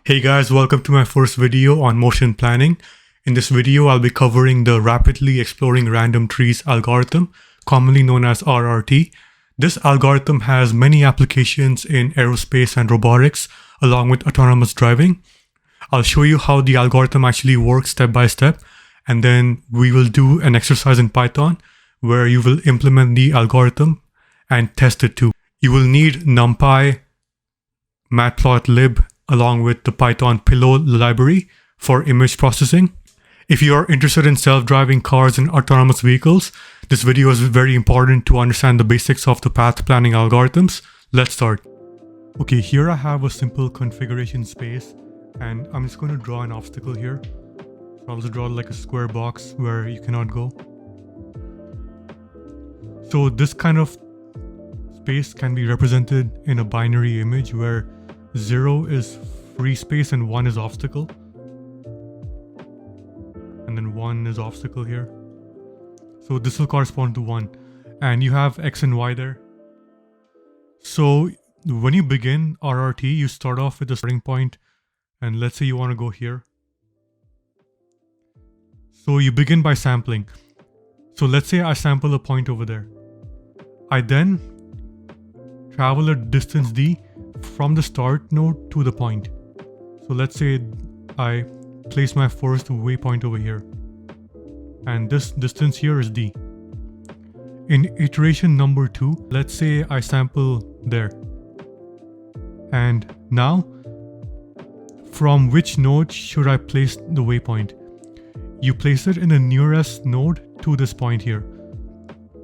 Hey guys, welcome to my first video on motion planning. In this video, I'll be covering the Rapidly Exploring Random Trees algorithm, commonly known as RRT. This algorithm has many applications in aerospace and robotics, along with autonomous driving. I'll show you how the algorithm actually works step by step, and then we will do an exercise in Python where you will implement the algorithm and test it too. You will need NumPy, Matplotlib, along with the Python Pillow library for image processing. If you are interested in self-driving cars and autonomous vehicles, this video is very important to understand the basics of the path planning algorithms. Let's start. Okay, here I have a simple configuration space, and I'm just going to draw an obstacle here. So I'll just draw like a square box where you cannot go. So this kind of space can be represented in a binary image where 0 is free space and 1 is obstacle. And then 1 is obstacle here. So this will correspond to 1. And you have X and Y there. So when you begin RRT, you start off with a starting point. And let's say you want to go here. So you begin by sampling. So let's say I sample a point over there. I then travel a distance d from the start node to the point. So let's say I place my first waypoint over here, and this distance here is d. In iteration number 2, let's say I sample there, and now from which node should I place the waypoint? You place it in the nearest node to this point here.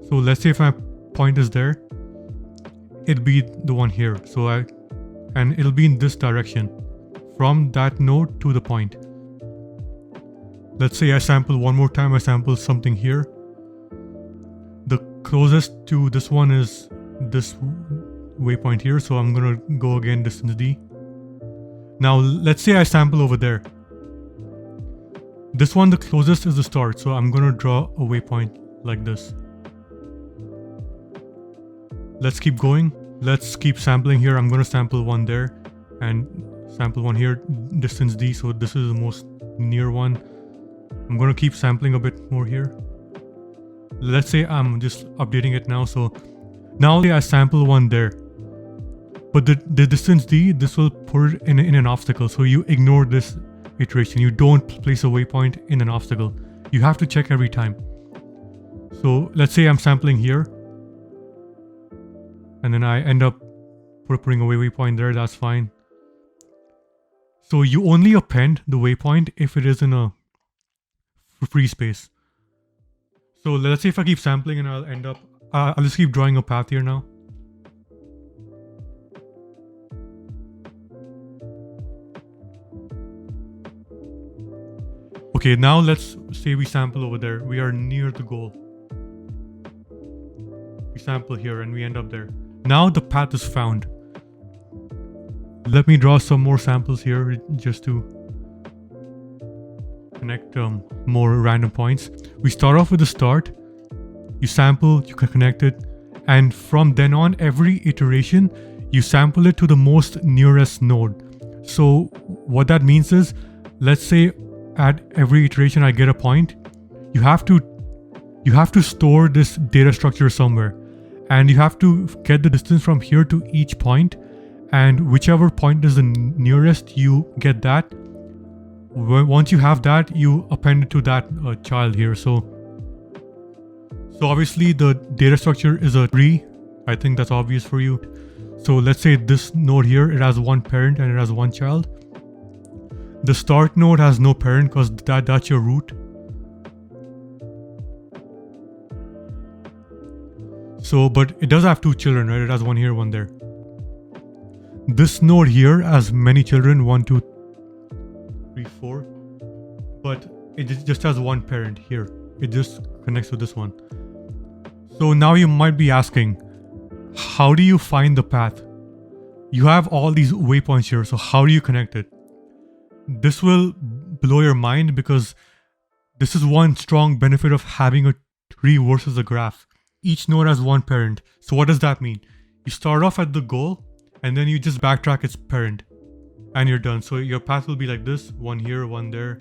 So let's say if my point is there, it'll be the one here. And it'll be in this direction from that node to the point. Let's say I sample one more time. I sample something here. The closest to this one is this waypoint here, so I'm gonna go again distance d. Now let's say I sample over there. This one, the closest is the start, so I'm gonna draw a waypoint like this. Let's keep going. Let's keep sampling here. I'm going to sample one there and sample one here, distance d, so this is the most near one. I'm going to keep sampling a bit more here. Let's say I'm just updating it now. So now I sample one there, but the distance d, this will put it in an obstacle. So you ignore this iteration. You don't place a waypoint in an obstacle. You have to check every time. So let's say I'm sampling here, and then I end up putting a waypoint there. That's fine. So you only append the waypoint if it is in a free space. So let's say if I keep sampling and I'll end up, I'll just keep drawing a path here now. Okay, now let's say we sample over there. We are near the goal. We sample here and we end up there. Now the path is found. Let me draw some more samples here just to connect more random points. We start off with the start. You sample, you can connect it, and from then on, every iteration, you sample it to the most nearest node. So what that means is, let's say at every iteration I get a point. You have to store this data structure somewhere. And you have to get the distance from here to each point, and whichever point is the nearest, you get that. Once you have that, you append it to that child here. So obviously the data structure is a tree. I think that's obvious for you. So let's say this node here, it has one parent and it has one child. The start node has no parent because that's your root. So, but it does have two children, right? It has one here, one there. This node here has many children, 1, 2, 3, 4. But it just has one parent here. It just connects to this one. So now you might be asking, how do you find the path? You have all these waypoints here, so how do you connect it? This will blow your mind because this is one strong benefit of having a tree versus a graph. Each node has one parent. So what does that mean? You start off at the goal and then you just backtrack its parent. and you're done. So your path will be like this, one here, one there.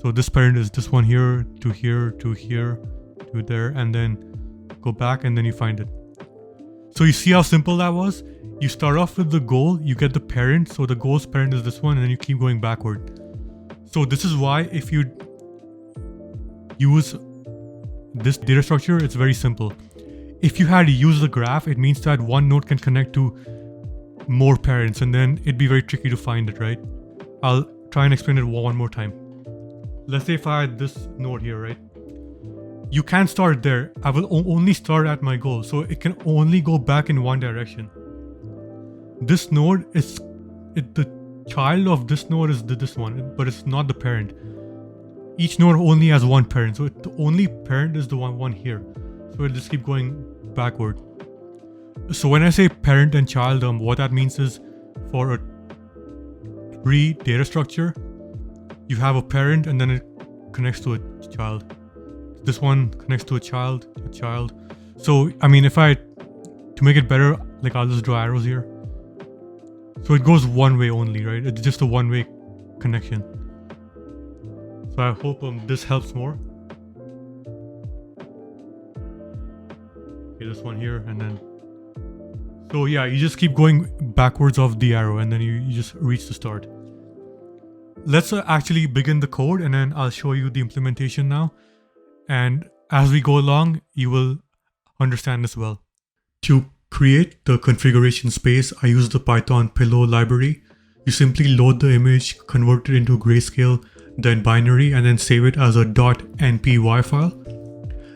So this parent is this one here, to here, to here, to there, and then go back and then you find it. So you see how simple that was? You start off with the goal, you get the parent, so the goal's parent is this one, and then you keep going backward. So this is why if you use this data structure, it's very simple. If you had to use the graph, it means that one node can connect to more parents, and then it'd be very tricky to find it, right? I'll try and explain it one more time. Let's say if I had this node here, right? You can't start there. I will only start at my goal, so it can only go back in one direction. This node is the child of this node is this one, but it's not the parent. Each node only has one parent, so the only parent is the one here. So it'll just keep going backward. So when I say parent and child, what that means is for a tree data structure, you have a parent and then it connects to a child. This one connects to a child. So I mean, to make it better, like I'll just draw arrows here. So it goes one way only, right? It's just a one-way connection. So I hope this helps more. Okay, this one here, and then. So yeah, you just keep going backwards of the arrow, and then you just reach the start. Let's actually begin the code, and then I'll show you the implementation now. And as we go along, you will understand as well. To create the configuration space, I use the Python pillow library. You simply load the image, convert it into grayscale, then binary, and then save it as a .npy file.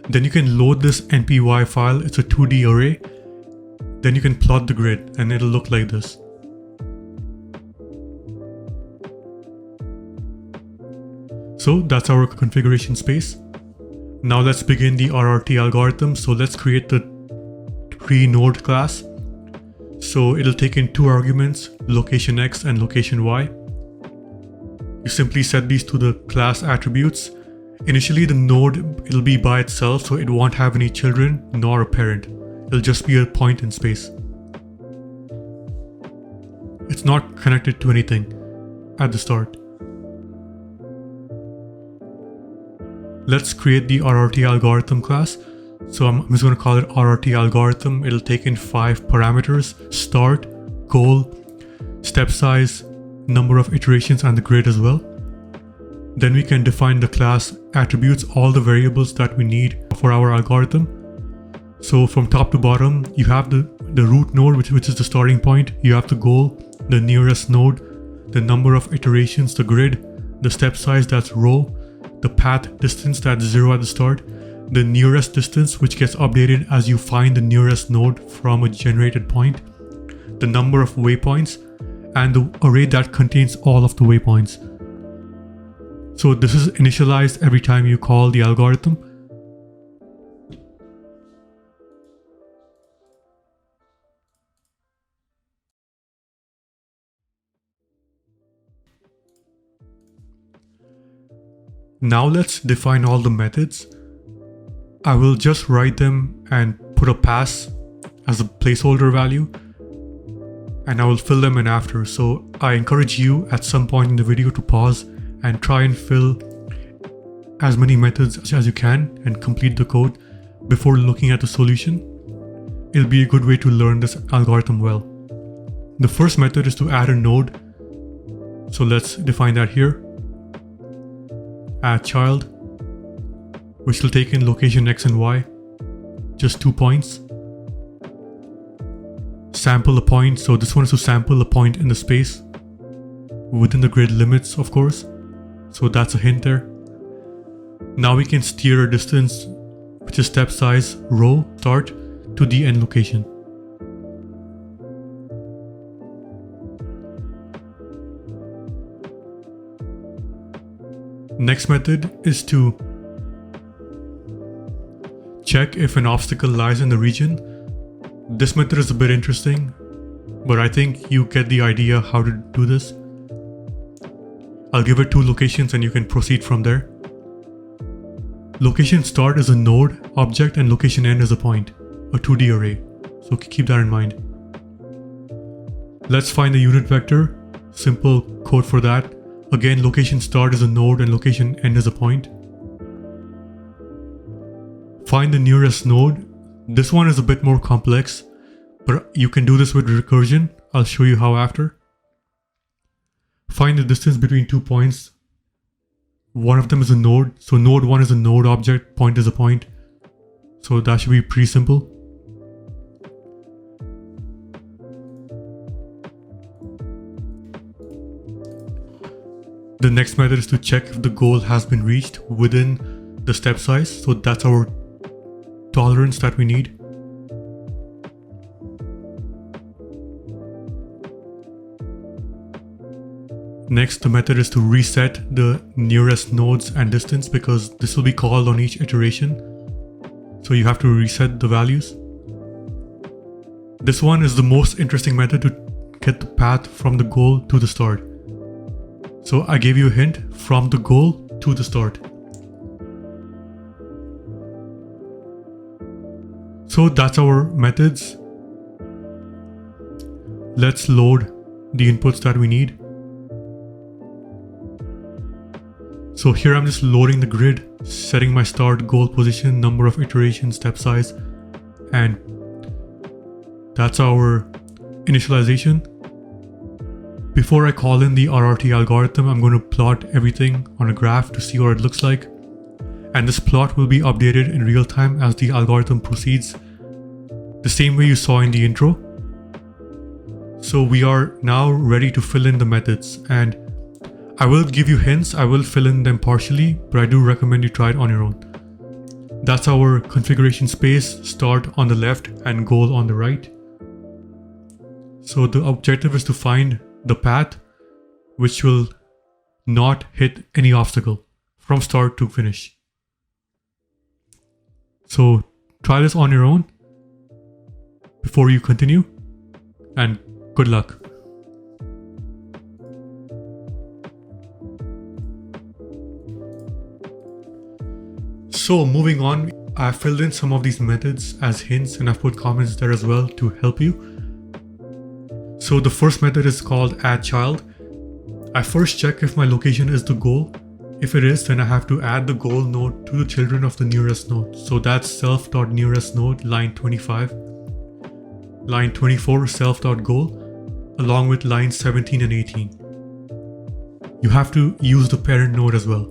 Then you can load this npy file. It's a 2D array. Then you can plot the grid and it'll look like this. So that's our configuration space. Now let's begin the RRT algorithm. So let's create the tree node class. So it'll take in two arguments, location X and location Y. You simply set these to the class attributes. Initially the node, it'll be by itself, so it won't have any children nor a parent. It'll just be a point in space. It's not connected to anything at the start. Let's create the RRT algorithm class. So I'm just going to call it RRT algorithm. It'll take in 5 parameters: start, goal, step size, number of iterations, and the grid as well. Then we can define the class attributes, all the variables that we need for our algorithm. So from top to bottom, you have the root node, which is the starting point. You have the goal, the nearest node, the number of iterations, the grid, the step size, that's row, the path distance, that's 0 at the start, the nearest distance, which gets updated as you find the nearest node from a generated point, the number of waypoints, and the array that contains all of the waypoints. So this is initialized every time you call the algorithm. Now let's define all the methods. I will just write them and put a pass as a placeholder value, and I will fill them in after. So I encourage you at some point in the video to pause and try and fill as many methods as you can and complete the code before looking at the solution. It'll be a good way to learn this algorithm well. The first method is to add a node. So let's define that here. Add child, which will take in location X and Y, just 2 points. Sample a point, so this one is to sample a point in the space, within the grid limits of course, so that's a hint there. Now we can steer a distance, which is step size, row, start, to the end location. Next method is to check if an obstacle lies in the region. This method is a bit interesting, but I think you get the idea how to do this. I'll give it 2 locations and you can proceed from there. Location start is a node object and location end is a point, a 2D array. So keep that in mind. Let's find the unit vector. simple code for that. Again, location start is a node and location end is a point. Find the nearest node. This one is a bit more complex, but you can do this with recursion. I'll show you how after. Find the distance between 2 points. One of them is a node. So node 1 is a node object, point is a point. So that should be pretty simple. The next method is to check if the goal has been reached within the step size. So that's our tolerance that we need. Next, the method is to reset the nearest nodes and distance, because this will be called on each iteration. So you have to reset the values. This one is the most interesting method to get the path from the goal to the start. So I gave you a hint, from the goal to the start. So that's our methods. Let's load the inputs that we need. So here I'm just loading the grid, setting my start, goal position, number of iterations, step size, and that's our initialization. Before I call in the RRT algorithm, I'm going to plot everything on a graph to see what it looks like. And this plot will be updated in real time as the algorithm proceeds, the same way you saw in the intro. So we are now ready to fill in the methods, and I will give you hints, I will fill in them partially, but I do recommend you try it on your own. That's our configuration space, start on the left and goal on the right. So the objective is to find the path which will not hit any obstacle from start to finish. So try this on your own before you continue, and good luck. So moving on, I filled in some of these methods as hints and I've put comments there as well to help you. So the first method is called add child. I first check if my location is the goal. If it is, then I have to add the goal node to the children of the nearest node. So that's self.nearest node, line 25. Line 24, self.goal, along with lines 17 and 18. You have to use the parent node as well,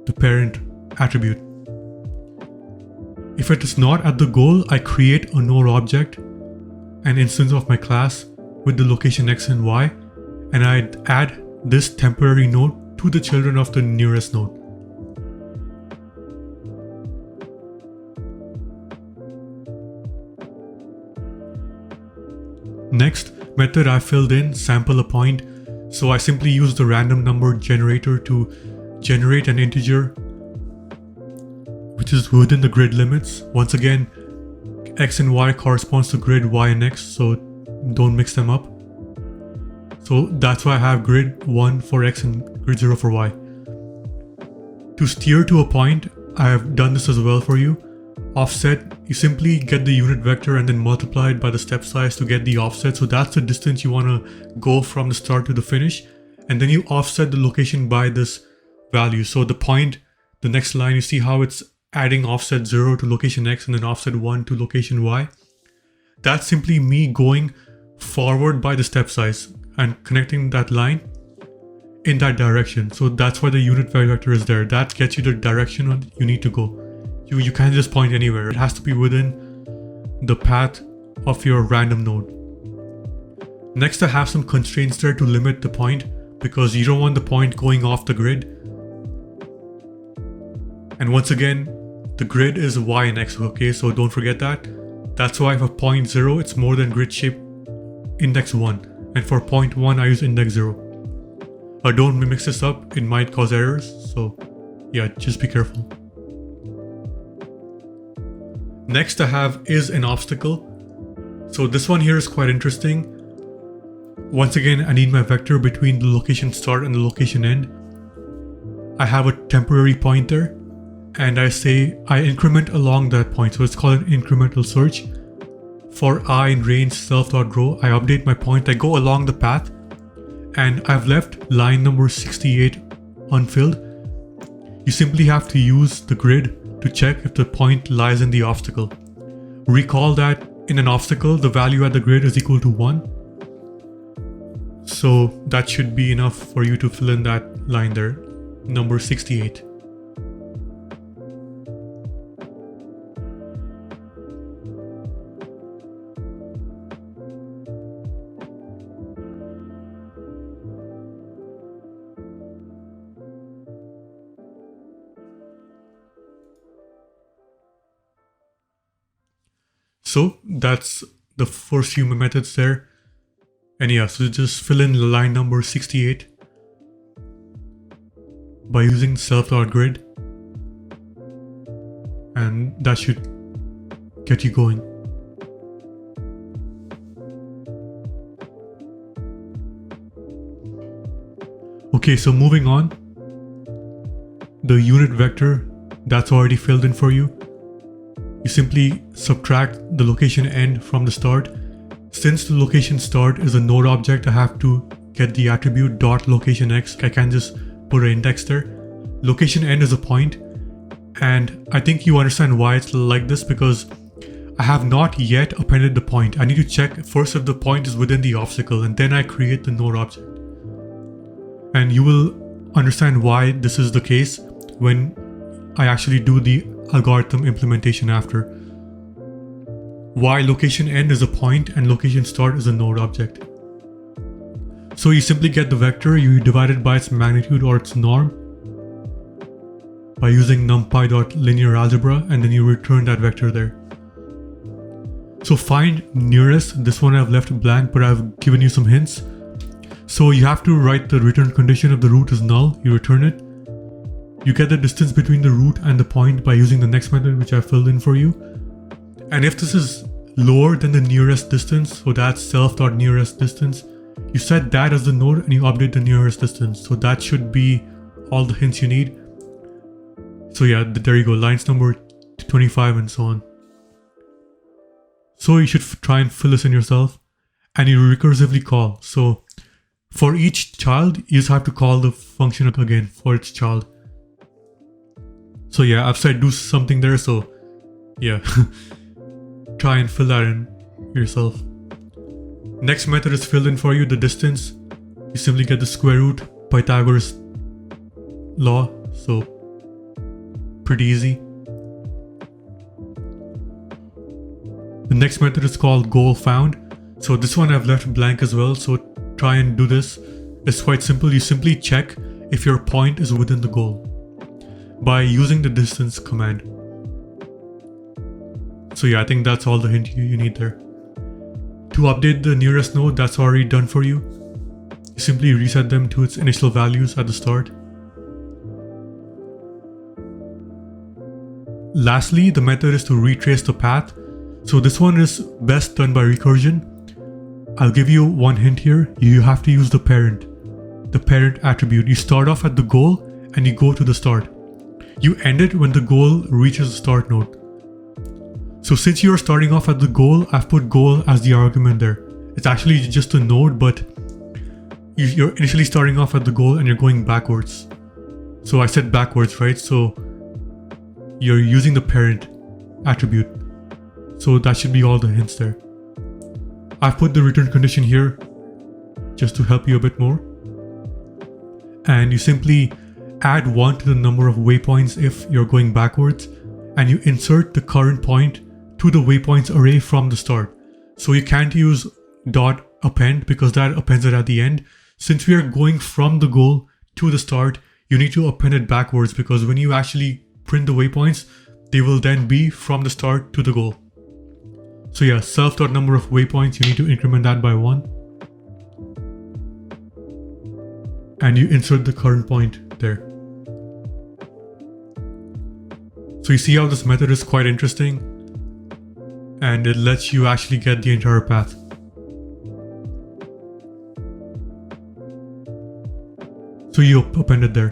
the parent attribute. If it is not at the goal, I create a node object, an instance of my class with the location x and y, and I add this temporary node to the children of the nearest node. Next method I filled in sample a point, so I simply use the random number generator to generate an integer which is within the grid limits. Once again, x and y corresponds to grid y and x, so don't mix them up. So that's why I have grid 1 for x and grid 0 for y. To steer to a point, I have done this as well for you. Offset, you simply get the unit vector and then multiply it by the step size to get the offset. So that's the distance you want to go from the start to the finish. And then you offset the location by this value. So the point, the next line, you see how it's adding offset 0 to location x and then offset 1 to location y. That's simply me going forward by the step size and connecting that line in that direction. So that's why the unit vector is there. That gets you the direction you need to go. You can't just point anywhere. It has to be within the path of your random node. Next, I have some constraints there to limit the point, because you don't want the point going off the grid. And once again, the grid is y and x, okay? So don't forget that. That's why for point 0, it's more than grid shape index 1. And for point 1, I use index 0. Don't mix this up, it might cause errors. So yeah, just be careful. Next I have is an obstacle. So this one here is quite interesting. Once again, I need my vector between the location start and the location end. I have a temporary point there, and I say I increment along that point. So it's called an incremental search. For I in range self.row, I update my point. I go along the path and I've left line number 68 unfilled. You simply have to use the grid to check if the point lies in the obstacle. Recall that in an obstacle, the value at the grid is equal to 1. So that should be enough for you to fill in that line there, number 68. So that's the first few methods there. And yeah, so just fill in line number 68 by using self.grid, and that should get you going. Okay, so moving on, the unit vector, that's already filled in for you. You simply subtract the location end from the start. Since the location start is a node object, I have to get the attribute .locationX. I can just put an index there. Location end is a point, and I think you understand why it's like this, because I have not yet appended the point. I need to check first if the point is within the obstacle, and then I create the node object. And you will understand why this is the case when I actually do the algorithm implementation after. Why location end is a point and location start is a node object. So you simply get the vector, you divide it by its magnitude or its norm by using numpy.linear algebra, and then you return that vector there. So find nearest, this one I've left blank, but I've given you some hints. So you have to write the return condition. If the root is null, you return it. You get the distance between the root and the point by using the next method, which I filled in for you. And if this is lower than the nearest distance, so that's self.nearest distance, you set that as the node and you update the nearest distance. So that should be all the hints you need. So yeah, there you go, lines number 25 and so on. So you should try and fill this in yourself, and you recursively call. So for each child, you just have to call the function again for its child. So yeah, I've said do something there, so yeah, try and fill that in yourself. Next method is filled in for you, the distance. You simply get the square root, Pythagoras law, so pretty easy. The next method is called goal found. So this one I've left blank as well, so try and do this. It's quite simple. You simply check if your point is within the goal by using the distance command. So yeah, I think that's all the hint you need there. To update the nearest node, that's already done for you. You simply reset them to its initial values at the start. Lastly, the method is to retrace the path. So this one is best done by recursion. I'll give you one hint here. You have to use the parent attribute. You start off at the goal and you go to the start. You end it when the goal reaches the start node. So since you're starting off at the goal, I've put goal as the argument there. It's actually just a node, but you're initially starting off at the goal and you're going backwards. So I said backwards, right? So you're using the parent attribute. So that should be all the hints there. I've put the return condition here just to help you a bit more. And you simply add 1 to the number of waypoints if you're going backwards, and you insert the current point to the waypoints array from the start. So you can't use dot append because that appends it at the end. Since we are going from the goal to the start, you need to append it backwards, because when you actually print the waypoints, they will then be from the start to the goal. So yeah, self.number of waypoints, you need to increment that by 1. And you insert the current point there. So you see how this method is quite interesting, and it lets you actually get the entire path. So you append it there.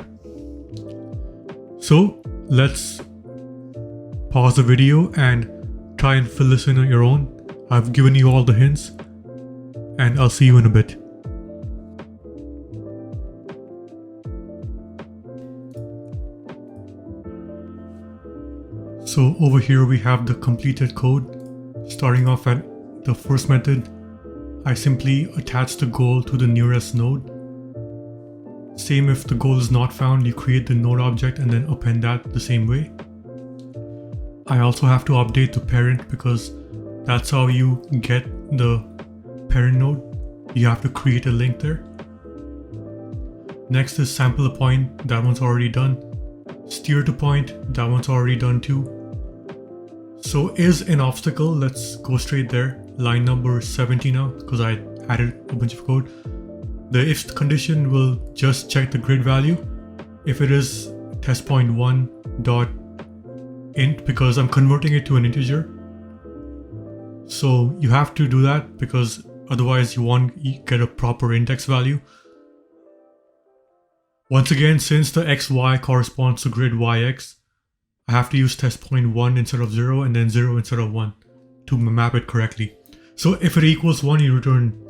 So let's pause the video and try and fill this in on your own. I've given you all the hints, and I'll see you in a bit. So over here we have the completed code. Starting off at the first method, I simply attach the goal to the nearest node. Same if the goal is not found, you create the node object and then append that the same way. I also have to update the parent because that's how you get the parent node. You have to create a link there. Next is sample a point, that one's already done. Steer to point, that one's already done too. So is an obstacle, let's go straight there. Line number 70 now, because I added a bunch of code. The if condition will just check the grid value. If it is test point 1 dot int, because I'm converting it to an integer. So you have to do that because otherwise you won't get a proper index value. Once again, since the xy corresponds to grid yx, I have to use test point 1 instead of 0 and then 0 instead of 1 to map it correctly. So if it equals 1, you return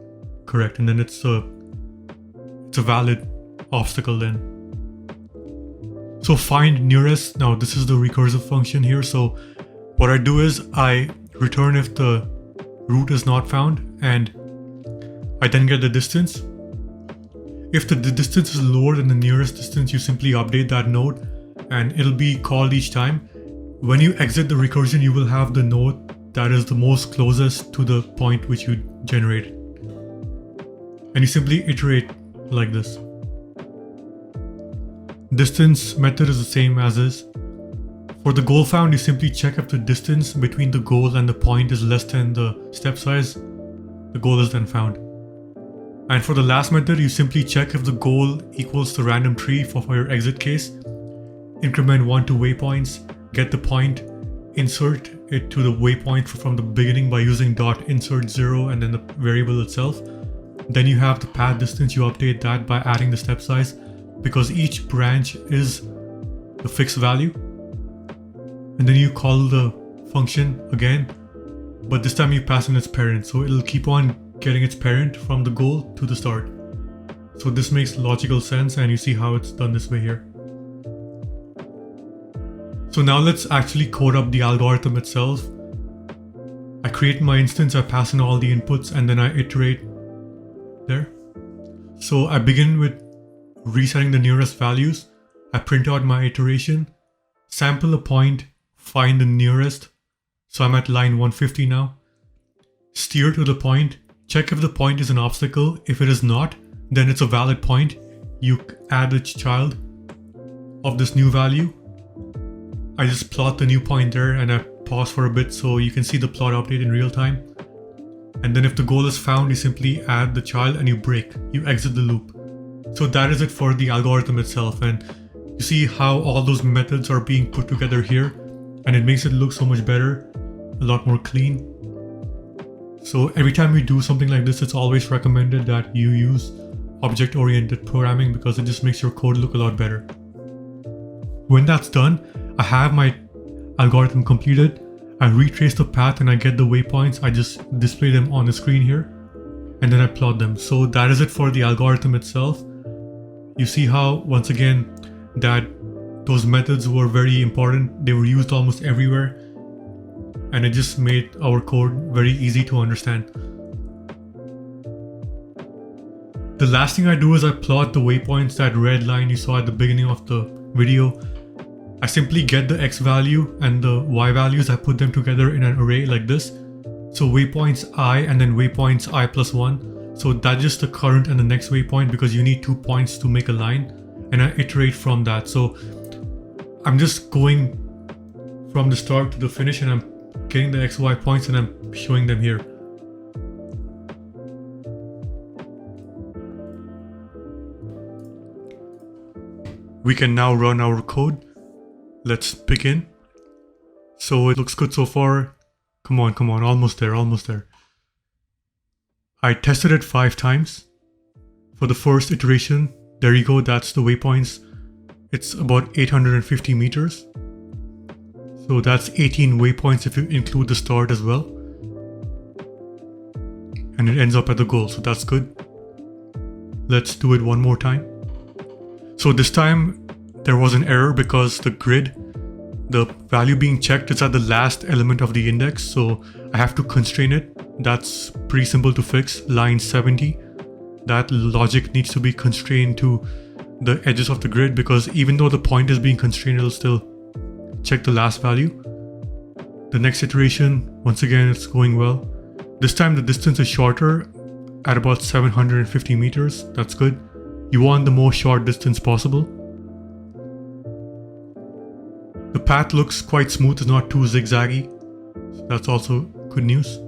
correct, and then it's a valid obstacle then. So find nearest, now this is the recursive function here. So what I do is I return if the route is not found, and I then get the distance. If the distance is lower than the nearest distance, you simply update that node and it'll be called each time. When you exit the recursion, you will have the node that is the most closest to the point which you generated. And you simply iterate like this. Distance method is the same as is. For the goal found, you simply check if the distance between the goal and the point is less than the step size. The goal is then found. And for the last method, you simply check if the goal equals the random tree for your exit case. Increment 1 to waypoints, get the point, insert it to the waypoint from the beginning by using .insert 0 and then the variable itself. Then you have the path distance, you update that by adding the step size because each branch is the fixed value. And then you call the function again, but this time you pass in its parent, so it'll keep on getting its parent from the goal to the start. So this makes logical sense, and you see how it's done this way here. So now let's actually code up the algorithm itself. I create my instance, I pass in all the inputs, and then I iterate there. So I begin with resetting the nearest values. I print out my iteration, sample a point, find the nearest. So I'm at line 150 now. Steer to the point, check if the point is an obstacle. If it is not, then it's a valid point. You add the child of this new value. I just plot the new point there and I pause for a bit so you can see the plot update in real time. And then if the goal is found, you simply add the child and you break, you exit the loop. So that is it for the algorithm itself. And you see how all those methods are being put together here, and it makes it look so much better, a lot more clean. So every time you do something like this, it's always recommended that you use object-oriented programming because it just makes your code look a lot better. When that's done, I have my algorithm completed. I retrace the path and I get the waypoints. I just display them on the screen here and then I plot them. So that is it for the algorithm itself. You see how, once again, that those methods were very important. They were used almost everywhere and it just made our code very easy to understand. The last thing I do is I plot the waypoints, that red line you saw at the beginning of the video. I simply get the x value and the y values, I put them together in an array like this. So waypoints I and then waypoints I plus 1. So that's just the current and the next waypoint because you need 2 points to make a line, and I iterate from that. So I'm just going from the start to the finish and I'm getting the xy points and I'm showing them here. We can now run our code. Let's begin. So it looks good so far. Come on, almost there, almost there. I tested it 5 times. For the first iteration, there you go, that's the waypoints. It's about 850 meters. So that's 18 waypoints if you include the start as well. And it ends up at the goal, so that's good. Let's do it one more time. So this time there was an error because the grid the value being checked is at the last element of the index, so I have to constrain it. That's pretty simple to fix. Line 70, that logic needs to be constrained to the edges of the grid, because even though the point is being constrained, it'll still check the last value. The next iteration, once again, it's going well. This time the distance is shorter at about 750 meters. That's good. You want the most short distance possible. The path looks quite smooth, it's not too zigzaggy. So that's also good news.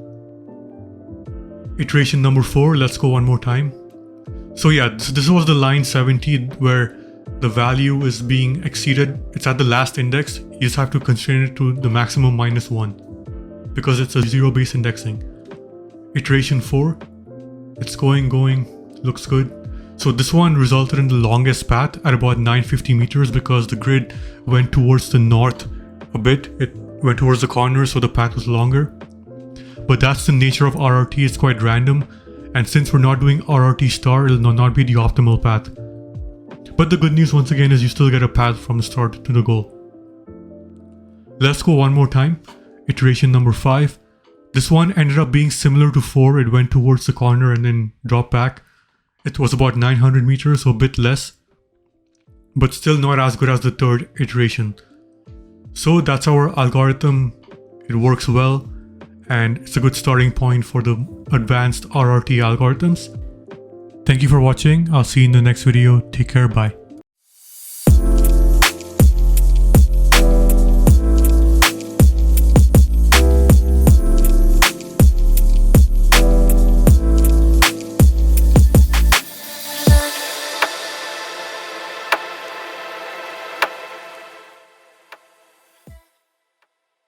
Iteration number 4, let's go one more time. So yeah, this was the line 70 where the value is being exceeded. It's at the last index. You just have to constrain it to the maximum -1 because it's a zero-based indexing. Iteration 4, it's going, looks good. So this one resulted in the longest path at about 950 meters because the grid went towards the north a bit. It went towards the corner, so the path was longer. But that's the nature of RRT, it's quite random. And since we're not doing RRT star, it'll not be the optimal path. But the good news once again is you still get a path from the start to the goal. Let's go one more time. Iteration number 5. This one ended up being similar to 4. It went towards the corner and then dropped back. It was about 900 meters, so a bit less, but still not as good as the third iteration. So that's our algorithm. It works well, and it's a good starting point for the advanced RRT algorithms. Thank you for watching. I'll see you in the next video. Take care. Bye.